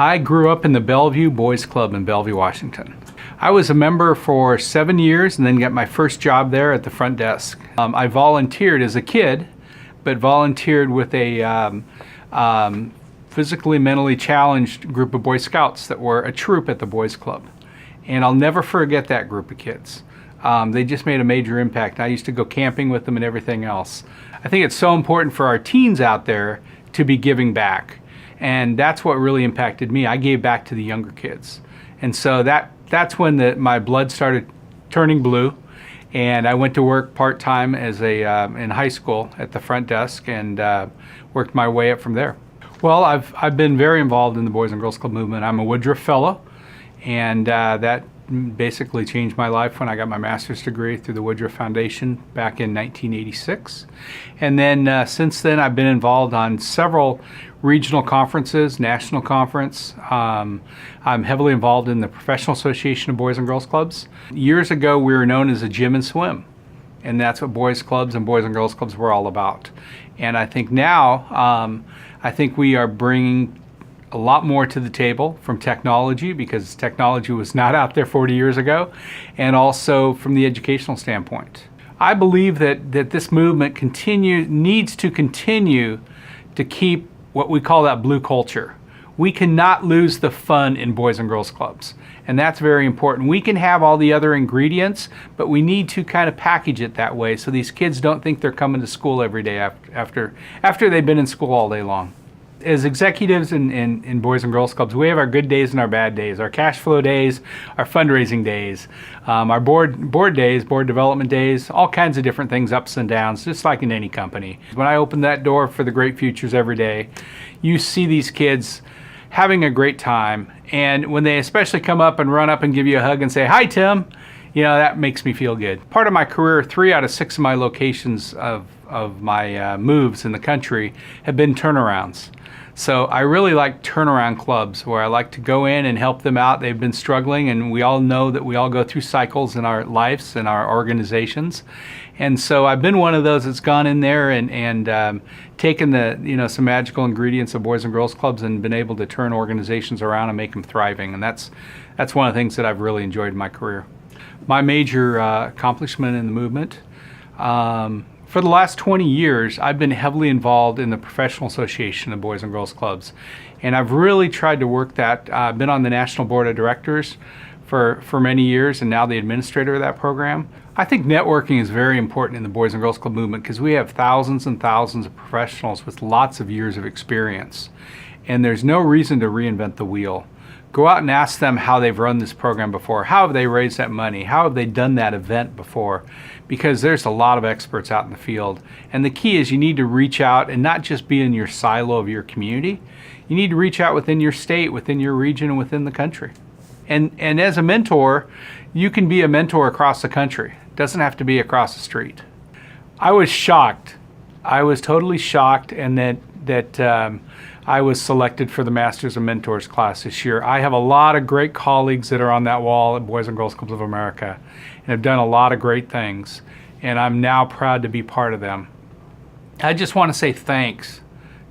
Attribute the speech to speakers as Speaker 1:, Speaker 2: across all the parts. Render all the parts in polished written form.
Speaker 1: I grew up in the Bellevue Boys Club in Bellevue, Washington. I was a member for 7 years and then got my first job there at the front desk. I volunteered as a kid, but volunteered with a physically, mentally challenged group of Boy Scouts that were a troop at the Boys Club. And I'll never forget that group of kids. They just made a major impact. I used to go camping with them and everything else. I think it's so important for our teens out there to be giving back. And that's what really impacted me. I gave back to the younger kids. And so that's when my blood started turning blue. And I went to work part-time as in high school at the front desk and worked my way up from there. Well, I've been very involved in the Boys and Girls Club movement. I'm a Woodruff Fellow, and that basically changed my life when I got my master's degree through the Woodruff Foundation back in 1986. And then since then, I've been involved on several regional conferences, national conference. I'm heavily involved in the Professional Association of Boys and Girls Clubs. Years ago, we were known as a gym and swim, and that's what boys clubs and Boys and Girls Clubs were all about. And I think now, I think we are bringing a lot more to the table from technology, because technology was not out there 40 years ago, and also from the educational standpoint. I believe that this movement needs to continue to keep what we call that blue culture. We cannot lose the fun in Boys and Girls Clubs, and that's very important. We can have all the other ingredients, but we need to kind of package it that way so these kids don't think they're coming to school every day after they've been in school all day long. As executives in Boys and Girls Clubs, we have our good days and our bad days, our cash flow days, our fundraising days, our board days, board development days, all kinds of different things, ups and downs, just like in any company. When I open that door for the great futures every day, you see these kids having a great time. And when they especially come up and run up and give you a hug and say, "Hi, Tim," you know, that makes me feel good. Part of my career, 3 out of 6 of my locations of my moves in the country have been turnarounds. So I really like turnaround clubs where I like to go in and help them out. They've been struggling, and we all know that we all go through cycles in our lives and our organizations. And so I've been one of those that's gone in there and taken some magical ingredients of Boys and Girls Clubs and been able to turn organizations around and make them thriving. And that's one of the things that I've really enjoyed in my career. My major accomplishment in the movement, for the last 20 years, I've been heavily involved in the Professional Association of Boys and Girls Clubs. And I've really tried to work that. I've been on the National Board of Directors for many years and now the administrator of that program. I think networking is very important in the Boys and Girls Club movement because we have thousands and thousands of professionals with lots of years of experience. And there's no reason to reinvent the wheel. Go out and ask them how they've run this program before. How have they raised that money? How have they done that event before? Because there's a lot of experts out in the field. And the key is you need to reach out and not just be in your silo of your community. You need to reach out within your state, within your region, and within the country. And as a mentor, you can be a mentor across the country. It doesn't have to be across the street. I was shocked. I was totally shocked, and that I was selected for the Masters of Mentors class this year. I have a lot of great colleagues that are on that wall at Boys and Girls Clubs of America and have done a lot of great things, and I'm now proud to be part of them. I just want to say thanks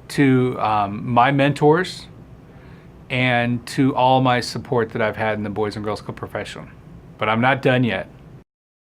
Speaker 1: to my mentors and to all my support that I've had in the Boys and Girls Club profession. But I'm not done yet.